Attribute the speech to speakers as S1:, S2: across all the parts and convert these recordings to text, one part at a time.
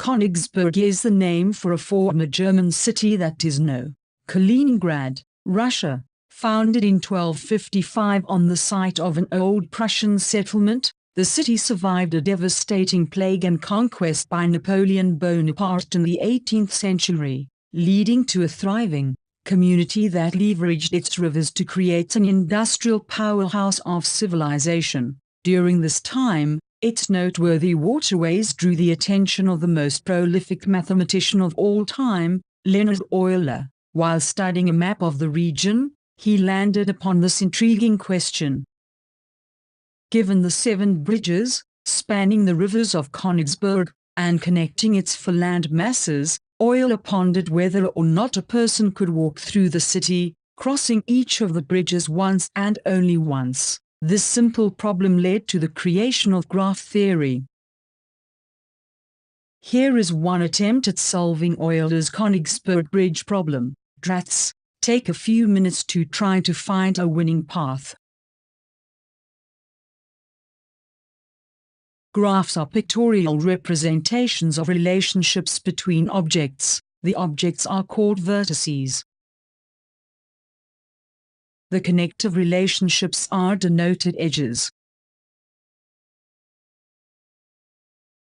S1: Königsberg is the name for a former German city that is now Kaliningrad, Russia. Founded in 1255 on the site of an old Prussian settlement, the city survived a devastating plague and conquest by Napoleon Bonaparte in the 18th century, leading to a thriving community that leveraged its rivers to create an industrial powerhouse of civilization. During this time, its noteworthy waterways drew the attention of the most prolific mathematician of all time, Leonhard Euler. While studying a map of the region, he landed upon this intriguing question. Given the 7 bridges, spanning the rivers of Königsberg, and connecting its 4 land masses, Euler pondered whether or not a person could walk through the city, crossing each of the bridges once and only once. This simple problem led to the creation of graph theory. Here is one attempt at solving Euler's Königsberg Bridge problem. Drafts. Take a few minutes to try to find a winning path. Graphs are pictorial representations of relationships between objects. The objects are called vertices. The connective relationships are denoted edges.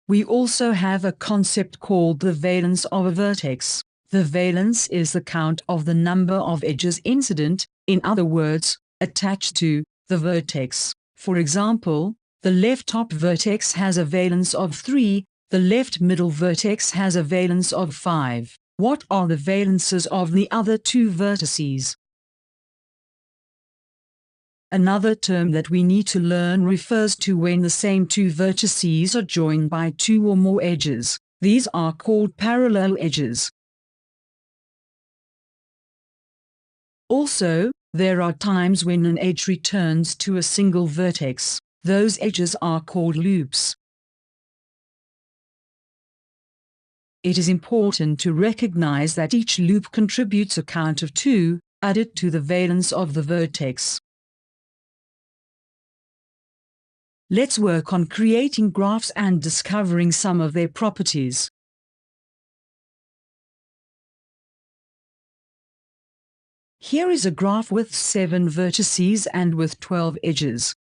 S1: We also have a concept called the valence of a vertex. The valence is the count of the number of edges incident, in other words, attached to the vertex. For example, the left top vertex has a valence of 3, the left middle vertex has a valence of 5. What are the valences of the other 2 vertices? Another term that we need to learn refers to when the same 2 vertices are joined by 2 or more edges. These are called parallel edges. Also, there are times when an edge returns to a single vertex. Those edges are called loops. It is important to recognize that each loop contributes a count of 2, added to the valence of the vertex. Let's work on creating graphs and discovering some of their properties. Here is a graph with 7 vertices and with 12 edges.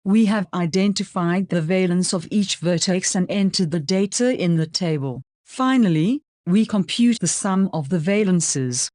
S1: We have identified the valence of each vertex and entered the data in the table. Finally, we compute the sum of the valences.